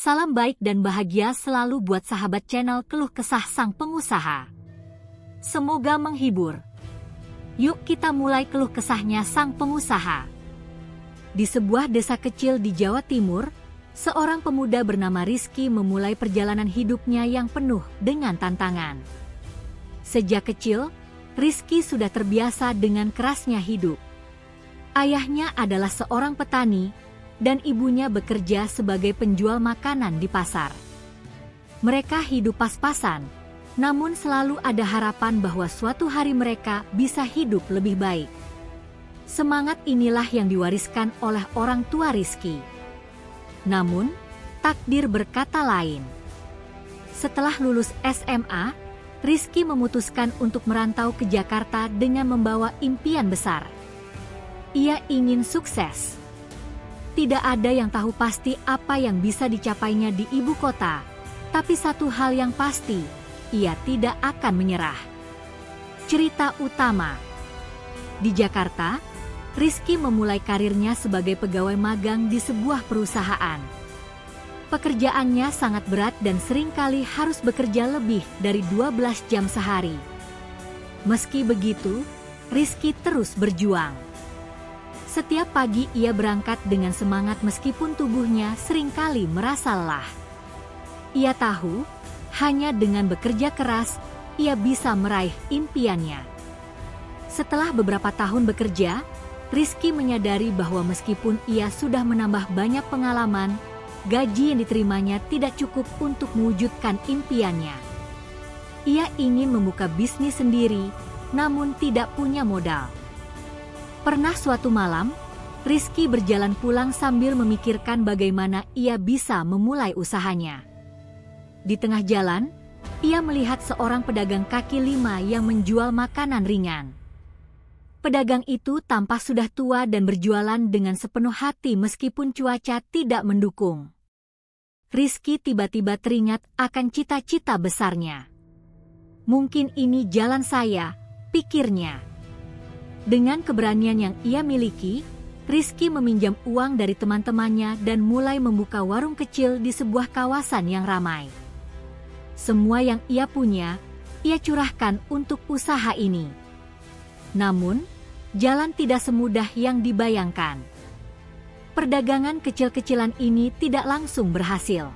Salam baik dan bahagia selalu buat sahabat channel Keluh Kesah Sang Pengusaha. Semoga menghibur. Yuk kita mulai keluh kesahnya sang pengusaha. Di sebuah desa kecil di Jawa Timur, seorang pemuda bernama Rizky memulai perjalanan hidupnya yang penuh dengan tantangan. Sejak kecil, Rizky sudah terbiasa dengan kerasnya hidup. Ayahnya adalah seorang petani, dan ibunya bekerja sebagai penjual makanan di pasar. Mereka hidup pas-pasan, namun selalu ada harapan bahwa suatu hari mereka bisa hidup lebih baik. Semangat inilah yang diwariskan oleh orang tua Rizky. Namun, takdir berkata lain. Setelah lulus SMA, Rizky memutuskan untuk merantau ke Jakarta dengan membawa impian besar. Ia ingin sukses. Tidak ada yang tahu pasti apa yang bisa dicapainya di ibu kota, tapi satu hal yang pasti, ia tidak akan menyerah. Cerita utama. Di Jakarta, Rizky memulai karirnya sebagai pegawai magang di sebuah perusahaan. Pekerjaannya sangat berat dan seringkali harus bekerja lebih dari 12 jam sehari. Meski begitu, Rizky terus berjuang. Setiap pagi ia berangkat dengan semangat meskipun tubuhnya seringkali merasa lelah. Ia tahu, hanya dengan bekerja keras, ia bisa meraih impiannya. Setelah beberapa tahun bekerja, Rizky menyadari bahwa meskipun ia sudah menambah banyak pengalaman, gaji yang diterimanya tidak cukup untuk mewujudkan impiannya. Ia ingin membuka bisnis sendiri, namun tidak punya modal. Pernah suatu malam, Rizky berjalan pulang sambil memikirkan bagaimana ia bisa memulai usahanya. Di tengah jalan, ia melihat seorang pedagang kaki lima yang menjual makanan ringan. Pedagang itu tampak sudah tua dan berjualan dengan sepenuh hati meskipun cuaca tidak mendukung. Rizky tiba-tiba teringat akan cita-cita besarnya. Mungkin ini jalan saya, pikirnya. Dengan keberanian yang ia miliki, Rizky meminjam uang dari teman-temannya dan mulai membuka warung kecil di sebuah kawasan yang ramai. Semua yang ia punya, ia curahkan untuk usaha ini. Namun, jalan tidak semudah yang dibayangkan. Perdagangan kecil-kecilan ini tidak langsung berhasil.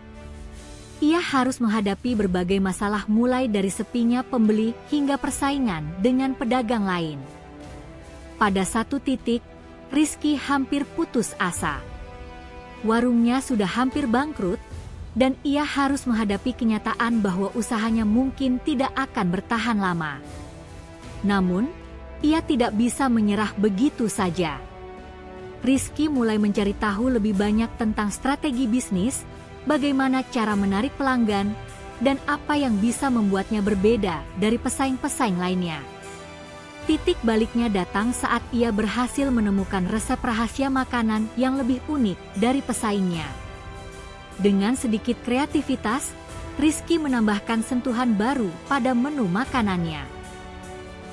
Ia harus menghadapi berbagai masalah mulai dari sepinya pembeli hingga persaingan dengan pedagang lain. Pada satu titik, Rizky hampir putus asa. Warungnya sudah hampir bangkrut, dan ia harus menghadapi kenyataan bahwa usahanya mungkin tidak akan bertahan lama. Namun, ia tidak bisa menyerah begitu saja. Rizky mulai mencari tahu lebih banyak tentang strategi bisnis, bagaimana cara menarik pelanggan, dan apa yang bisa membuatnya berbeda dari pesaing-pesaing lainnya. Titik baliknya datang saat ia berhasil menemukan resep rahasia makanan yang lebih unik dari pesaingnya. Dengan sedikit kreativitas, Rizky menambahkan sentuhan baru pada menu makanannya.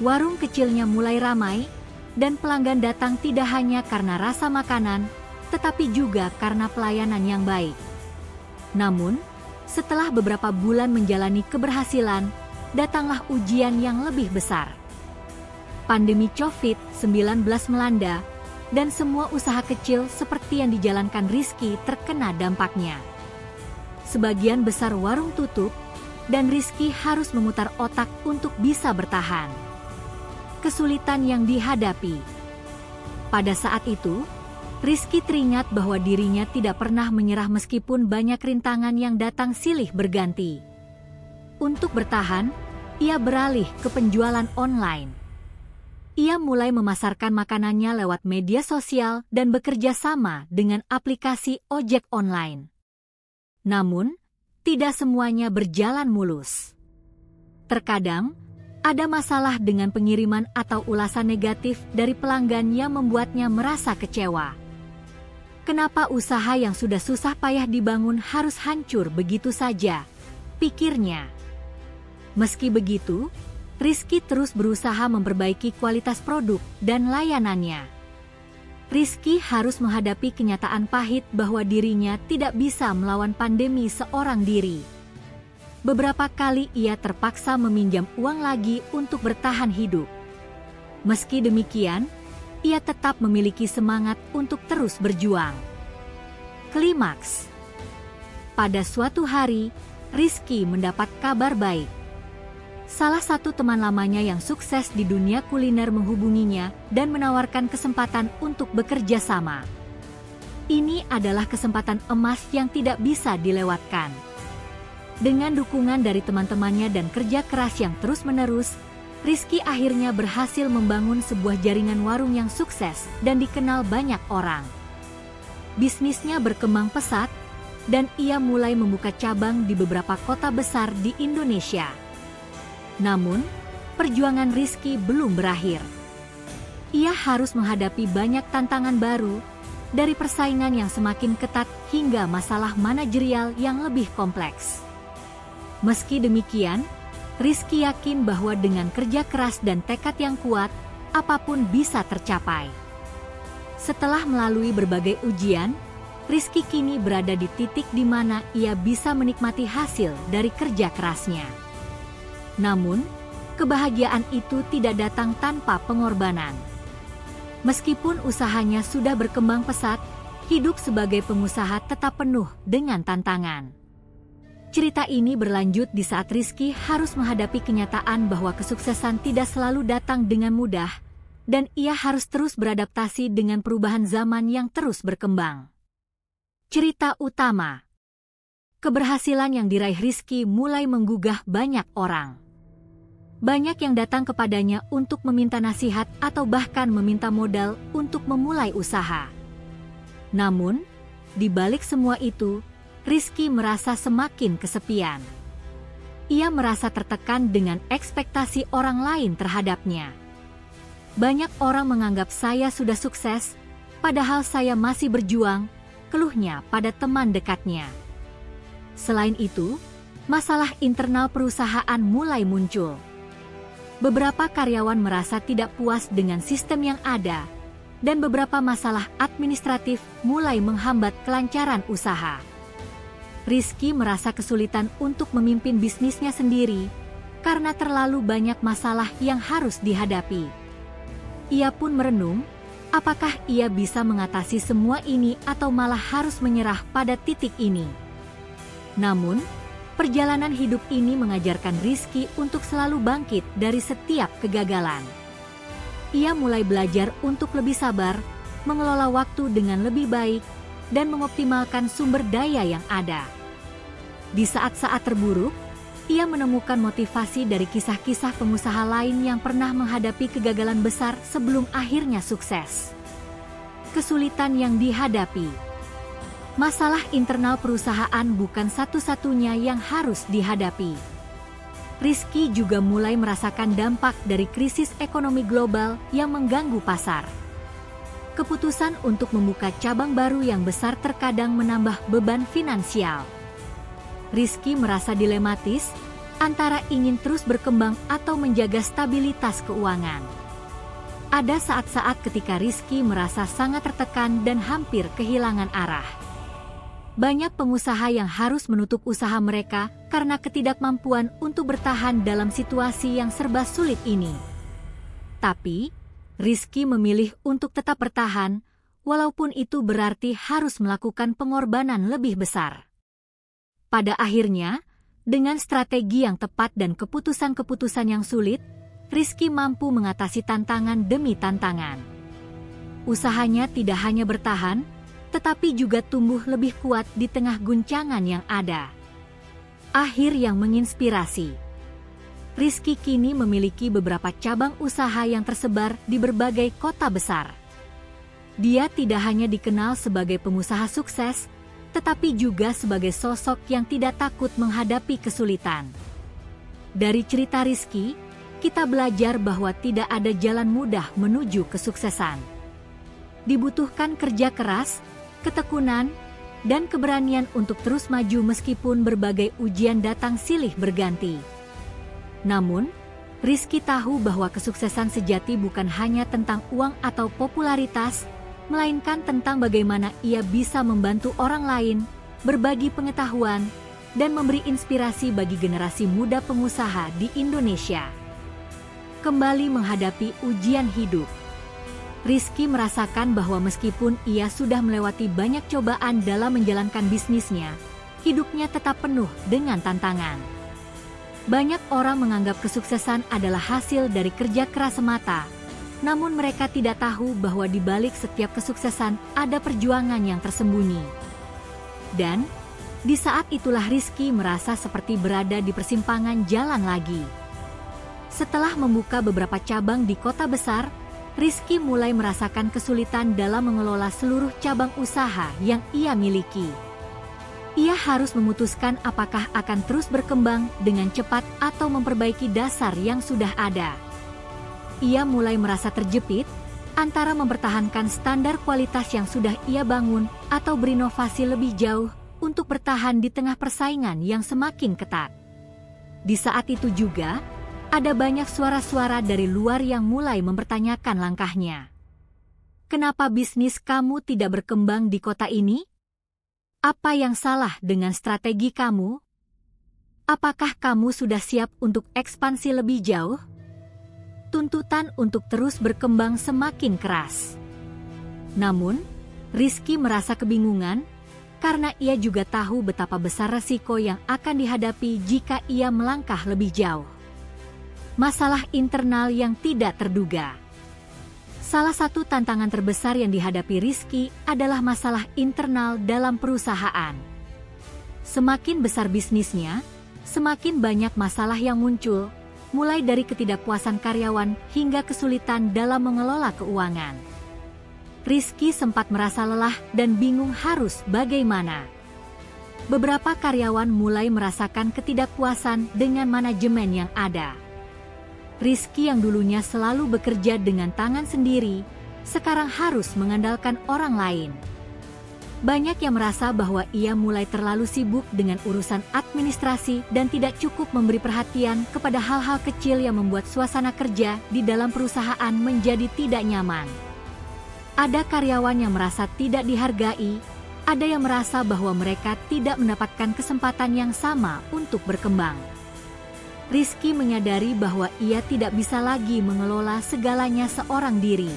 Warung kecilnya mulai ramai, dan pelanggan datang tidak hanya karena rasa makanan, tetapi juga karena pelayanan yang baik. Namun, setelah beberapa bulan menjalani keberhasilan, datanglah ujian yang lebih besar. Pandemi COVID-19 melanda, dan semua usaha kecil seperti yang dijalankan Rizky terkena dampaknya. Sebagian besar warung tutup, dan Rizky harus memutar otak untuk bisa bertahan. Kesulitan yang dihadapi. Pada saat itu, Rizky teringat bahwa dirinya tidak pernah menyerah meskipun banyak rintangan yang datang silih berganti. Untuk bertahan, ia beralih ke penjualan online. Ia mulai memasarkan makanannya lewat media sosial dan bekerja sama dengan aplikasi ojek online. Namun, tidak semuanya berjalan mulus. Terkadang, ada masalah dengan pengiriman atau ulasan negatif dari pelanggan yang membuatnya merasa kecewa. Kenapa usaha yang sudah susah payah dibangun harus hancur begitu saja? Pikirnya. Meski begitu, Rizky terus berusaha memperbaiki kualitas produk dan layanannya. Rizky harus menghadapi kenyataan pahit bahwa dirinya tidak bisa melawan pandemi seorang diri. Beberapa kali ia terpaksa meminjam uang lagi untuk bertahan hidup. Meski demikian, ia tetap memiliki semangat untuk terus berjuang. Klimaks. Pada suatu hari, Rizky mendapat kabar baik. Salah satu teman lamanya yang sukses di dunia kuliner menghubunginya dan menawarkan kesempatan untuk bekerja sama. Ini adalah kesempatan emas yang tidak bisa dilewatkan. Dengan dukungan dari teman-temannya dan kerja keras yang terus-menerus, Rizky akhirnya berhasil membangun sebuah jaringan warung yang sukses dan dikenal banyak orang. Bisnisnya berkembang pesat, dan ia mulai membuka cabang di beberapa kota besar di Indonesia. Namun, perjuangan Rizky belum berakhir. Ia harus menghadapi banyak tantangan baru, dari persaingan yang semakin ketat hingga masalah manajerial yang lebih kompleks. Meski demikian, Rizky yakin bahwa dengan kerja keras dan tekad yang kuat, apapun bisa tercapai. Setelah melalui berbagai ujian, Rizky kini berada di titik di mana ia bisa menikmati hasil dari kerja kerasnya. Namun, kebahagiaan itu tidak datang tanpa pengorbanan. Meskipun usahanya sudah berkembang pesat, hidup sebagai pengusaha tetap penuh dengan tantangan. Cerita ini berlanjut di saat Rizky harus menghadapi kenyataan bahwa kesuksesan tidak selalu datang dengan mudah, dan ia harus terus beradaptasi dengan perubahan zaman yang terus berkembang. Cerita utama. Keberhasilan yang diraih Rizky mulai menggugah banyak orang. Banyak yang datang kepadanya untuk meminta nasihat atau bahkan meminta modal untuk memulai usaha. Namun, di balik semua itu, Rizky merasa semakin kesepian. Ia merasa tertekan dengan ekspektasi orang lain terhadapnya. Banyak orang menganggap saya sudah sukses, padahal saya masih berjuang, keluhnya pada teman dekatnya. Selain itu, masalah internal perusahaan mulai muncul. Beberapa karyawan merasa tidak puas dengan sistem yang ada, dan beberapa masalah administratif mulai menghambat kelancaran usaha. Rizky merasa kesulitan untuk memimpin bisnisnya sendiri, karena terlalu banyak masalah yang harus dihadapi. Ia pun merenung, apakah ia bisa mengatasi semua ini atau malah harus menyerah pada titik ini. Namun, perjalanan hidup ini mengajarkan Rizky untuk selalu bangkit dari setiap kegagalan. Ia mulai belajar untuk lebih sabar, mengelola waktu dengan lebih baik, dan mengoptimalkan sumber daya yang ada. Di saat-saat terburuk, ia menemukan motivasi dari kisah-kisah pengusaha lain yang pernah menghadapi kegagalan besar sebelum akhirnya sukses. Kesulitan yang dihadapi. Masalah internal perusahaan bukan satu-satunya yang harus dihadapi. Rizky juga mulai merasakan dampak dari krisis ekonomi global yang mengganggu pasar. Keputusan untuk membuka cabang baru yang besar terkadang menambah beban finansial. Rizky merasa dilematis antara ingin terus berkembang atau menjaga stabilitas keuangan. Ada saat-saat ketika Rizky merasa sangat tertekan dan hampir kehilangan arah. Banyak pengusaha yang harus menutup usaha mereka karena ketidakmampuan untuk bertahan dalam situasi yang serba sulit ini. Tapi, Rizky memilih untuk tetap bertahan, walaupun itu berarti harus melakukan pengorbanan lebih besar. Pada akhirnya, dengan strategi yang tepat dan keputusan-keputusan yang sulit, Rizky mampu mengatasi tantangan demi tantangan. Usahanya tidak hanya bertahan, tetapi juga tumbuh lebih kuat di tengah guncangan yang ada. Akhir yang menginspirasi. Rizky kini memiliki beberapa cabang usaha yang tersebar di berbagai kota besar. Dia tidak hanya dikenal sebagai pengusaha sukses, tetapi juga sebagai sosok yang tidak takut menghadapi kesulitan. Dari cerita Rizky, kita belajar bahwa tidak ada jalan mudah menuju kesuksesan. Dibutuhkan kerja keras, ketekunan, dan keberanian untuk terus maju meskipun berbagai ujian datang silih berganti. Namun, Rizky tahu bahwa kesuksesan sejati bukan hanya tentang uang atau popularitas, melainkan tentang bagaimana ia bisa membantu orang lain, berbagi pengetahuan, dan memberi inspirasi bagi generasi muda pengusaha di Indonesia. Kembali menghadapi ujian hidup, Rizky merasakan bahwa meskipun ia sudah melewati banyak cobaan dalam menjalankan bisnisnya, hidupnya tetap penuh dengan tantangan. Banyak orang menganggap kesuksesan adalah hasil dari kerja keras semata, namun mereka tidak tahu bahwa di balik setiap kesuksesan ada perjuangan yang tersembunyi. Dan di saat itulah Rizky merasa seperti berada di persimpangan jalan lagi. Setelah membuka beberapa cabang di kota besar, Rizky mulai merasakan kesulitan dalam mengelola seluruh cabang usaha yang ia miliki. Ia harus memutuskan apakah akan terus berkembang dengan cepat atau memperbaiki dasar yang sudah ada. Ia mulai merasa terjepit antara mempertahankan standar kualitas yang sudah ia bangun atau berinovasi lebih jauh untuk bertahan di tengah persaingan yang semakin ketat. Di saat itu juga, ada banyak suara-suara dari luar yang mulai mempertanyakan langkahnya. Kenapa bisnis kamu tidak berkembang di kota ini? Apa yang salah dengan strategi kamu? Apakah kamu sudah siap untuk ekspansi lebih jauh? Tuntutan untuk terus berkembang semakin keras. Namun, Rizky merasa kebingungan karena ia juga tahu betapa besar resiko yang akan dihadapi jika ia melangkah lebih jauh. Masalah internal yang tidak terduga. Salah satu tantangan terbesar yang dihadapi Rizky adalah masalah internal dalam perusahaan. Semakin besar bisnisnya, semakin banyak masalah yang muncul, mulai dari ketidakpuasan karyawan hingga kesulitan dalam mengelola keuangan. Rizky sempat merasa lelah dan bingung harus bagaimana. Beberapa karyawan mulai merasakan ketidakpuasan dengan manajemen yang ada. Rizky yang dulunya selalu bekerja dengan tangan sendiri, sekarang harus mengandalkan orang lain. Banyak yang merasa bahwa ia mulai terlalu sibuk dengan urusan administrasi dan tidak cukup memberi perhatian kepada hal-hal kecil yang membuat suasana kerja di dalam perusahaan menjadi tidak nyaman. Ada karyawan yang merasa tidak dihargai, ada yang merasa bahwa mereka tidak mendapatkan kesempatan yang sama untuk berkembang. Rizky menyadari bahwa ia tidak bisa lagi mengelola segalanya seorang diri.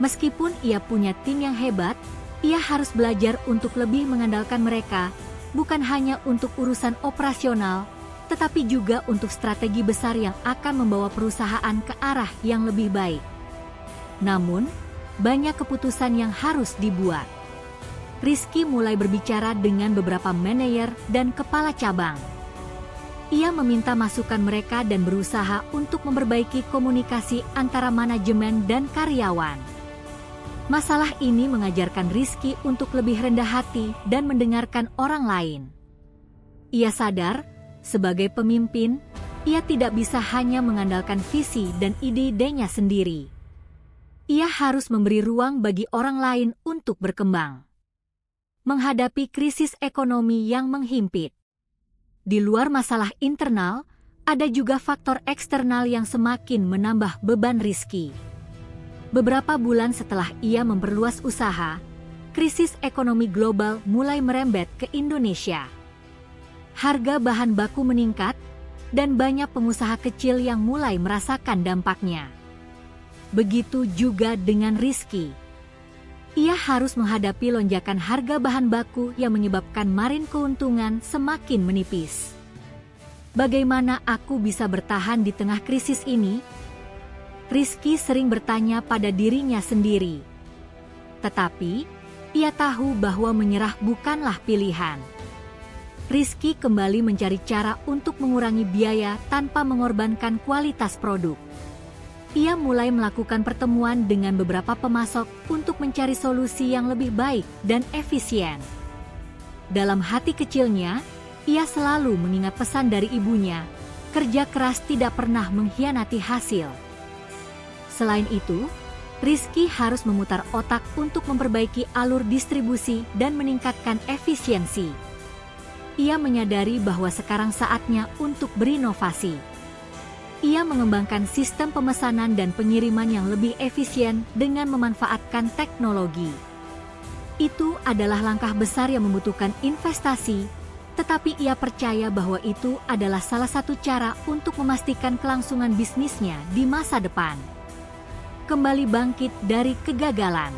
Meskipun ia punya tim yang hebat, ia harus belajar untuk lebih mengandalkan mereka, bukan hanya untuk urusan operasional, tetapi juga untuk strategi besar yang akan membawa perusahaan ke arah yang lebih baik. Namun, banyak keputusan yang harus dibuat. Rizky mulai berbicara dengan beberapa manajer dan kepala cabang. Ia meminta masukan mereka dan berusaha untuk memperbaiki komunikasi antara manajemen dan karyawan. Masalah ini mengajarkan Rizky untuk lebih rendah hati dan mendengarkan orang lain. Ia sadar, sebagai pemimpin, ia tidak bisa hanya mengandalkan visi dan ide-idenya sendiri. Ia harus memberi ruang bagi orang lain untuk berkembang. Menghadapi krisis ekonomi yang menghimpit. Di luar masalah internal, ada juga faktor eksternal yang semakin menambah beban Rizky. Beberapa bulan setelah ia memperluas usaha, krisis ekonomi global mulai merembet ke Indonesia. Harga bahan baku meningkat, dan banyak pengusaha kecil yang mulai merasakan dampaknya. Begitu juga dengan Rizky. Ia harus menghadapi lonjakan harga bahan baku yang menyebabkan margin keuntungan semakin menipis. Bagaimana aku bisa bertahan di tengah krisis ini? Rizky sering bertanya pada dirinya sendiri. Tetapi, ia tahu bahwa menyerah bukanlah pilihan. Rizky kembali mencari cara untuk mengurangi biaya tanpa mengorbankan kualitas produk. Ia mulai melakukan pertemuan dengan beberapa pemasok untuk mencari solusi yang lebih baik dan efisien. Dalam hati kecilnya, ia selalu mengingat pesan dari ibunya, kerja keras tidak pernah mengkhianati hasil. Selain itu, Rizky harus memutar otak untuk memperbaiki alur distribusi dan meningkatkan efisiensi. Ia menyadari bahwa sekarang saatnya untuk berinovasi. ia mengembangkan sistem pemesanan dan pengiriman yang lebih efisien dengan memanfaatkan teknologi. Itu adalah langkah besar yang membutuhkan investasi, tetapi ia percaya bahwa itu adalah salah satu cara untuk memastikan kelangsungan bisnisnya di masa depan. Kembali bangkit dari kegagalan.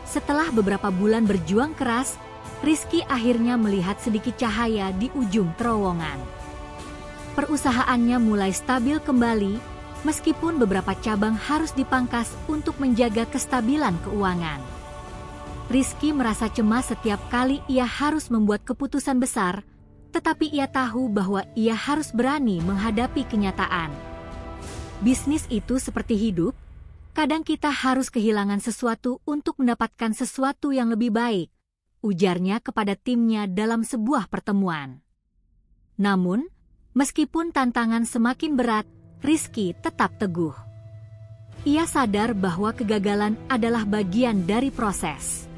Setelah beberapa bulan berjuang keras, Rizky akhirnya melihat sedikit cahaya di ujung terowongan. Perusahaannya mulai stabil kembali, meskipun beberapa cabang harus dipangkas untuk menjaga kestabilan keuangan. Rizky merasa cemas setiap kali ia harus membuat keputusan besar, tetapi ia tahu bahwa ia harus berani menghadapi kenyataan. Bisnis itu seperti hidup, kadang kita harus kehilangan sesuatu untuk mendapatkan sesuatu yang lebih baik, ujarnya kepada timnya dalam sebuah pertemuan. Namun, meskipun tantangan semakin berat, Rizky tetap teguh. Ia sadar bahwa kegagalan adalah bagian dari proses.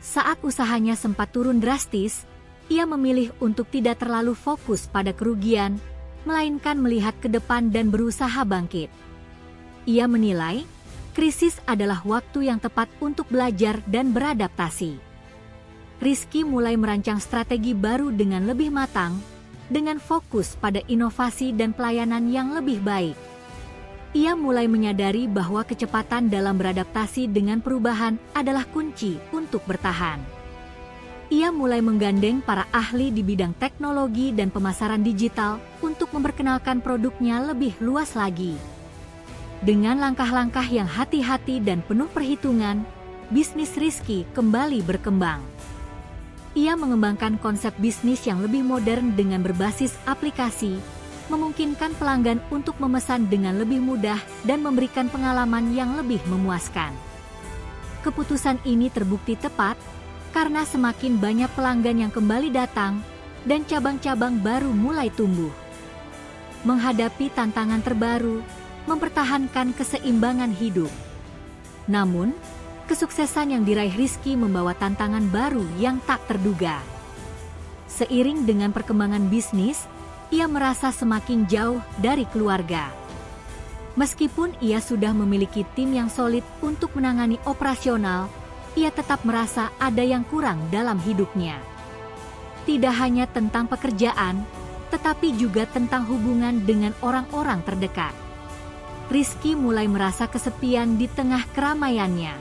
Saat usahanya sempat turun drastis, ia memilih untuk tidak terlalu fokus pada kerugian, melainkan melihat ke depan dan berusaha bangkit. Ia menilai, krisis adalah waktu yang tepat untuk belajar dan beradaptasi. Rizky mulai merancang strategi baru dengan lebih matang, dengan fokus pada inovasi dan pelayanan yang lebih baik. Ia mulai menyadari bahwa kecepatan dalam beradaptasi dengan perubahan adalah kunci untuk bertahan. Ia mulai menggandeng para ahli di bidang teknologi dan pemasaran digital untuk memperkenalkan produknya lebih luas lagi. Dengan langkah-langkah yang hati-hati dan penuh perhitungan, bisnis Rizky kembali berkembang. Ia mengembangkan konsep bisnis yang lebih modern dengan berbasis aplikasi, memungkinkan pelanggan untuk memesan dengan lebih mudah dan memberikan pengalaman yang lebih memuaskan. Keputusan ini terbukti tepat karena semakin banyak pelanggan yang kembali datang dan cabang-cabang baru mulai tumbuh. Menghadapi tantangan terbaru, mempertahankan keseimbangan hidup. Namun, kesuksesan yang diraih Rizky membawa tantangan baru yang tak terduga. Seiring dengan perkembangan bisnis, ia merasa semakin jauh dari keluarga. Meskipun ia sudah memiliki tim yang solid untuk menangani operasional, ia tetap merasa ada yang kurang dalam hidupnya. Tidak hanya tentang pekerjaan, tetapi juga tentang hubungan dengan orang-orang terdekat. Rizky mulai merasa kesepian di tengah keramaiannya.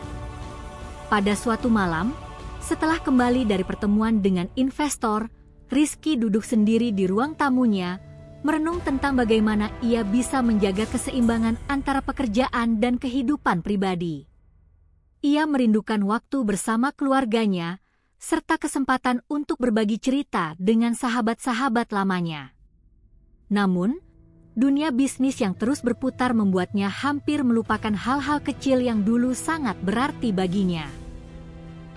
Pada suatu malam, setelah kembali dari pertemuan dengan investor, Rizky duduk sendiri di ruang tamunya, merenung tentang bagaimana ia bisa menjaga keseimbangan antara pekerjaan dan kehidupan pribadi. Ia merindukan waktu bersama keluarganya, serta kesempatan untuk berbagi cerita dengan sahabat-sahabat lamanya. Namun, dunia bisnis yang terus berputar membuatnya hampir melupakan hal-hal kecil yang dulu sangat berarti baginya.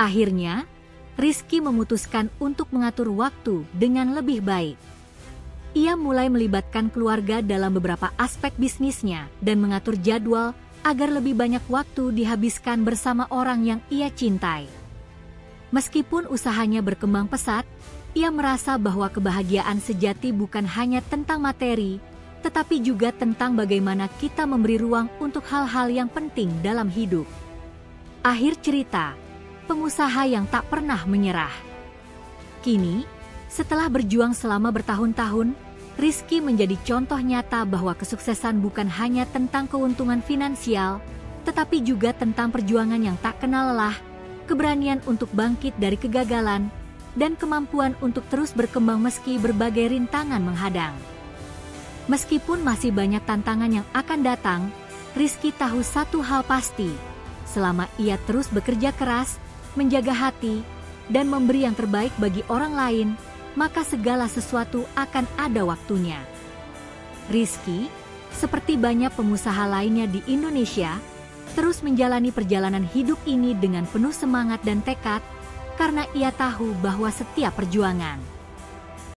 Akhirnya, Rizky memutuskan untuk mengatur waktu dengan lebih baik. Ia mulai melibatkan keluarga dalam beberapa aspek bisnisnya dan mengatur jadwal agar lebih banyak waktu dihabiskan bersama orang yang ia cintai. Meskipun usahanya berkembang pesat, ia merasa bahwa kebahagiaan sejati bukan hanya tentang materi, tetapi juga tentang bagaimana kita memberi ruang untuk hal-hal yang penting dalam hidup. Akhir cerita, pengusaha yang tak pernah menyerah. Kini, setelah berjuang selama bertahun-tahun, Rizky menjadi contoh nyata bahwa kesuksesan bukan hanya tentang keuntungan finansial, tetapi juga tentang perjuangan yang tak kenal lelah, keberanian untuk bangkit dari kegagalan, dan kemampuan untuk terus berkembang meski berbagai rintangan menghadang. Meskipun masih banyak tantangan yang akan datang, Rizky tahu satu hal pasti, selama ia terus bekerja keras, menjaga hati, dan memberi yang terbaik bagi orang lain, maka segala sesuatu akan ada waktunya. Rizky, seperti banyak pengusaha lainnya di Indonesia, terus menjalani perjalanan hidup ini dengan penuh semangat dan tekad, karena ia tahu bahwa setiap perjuangan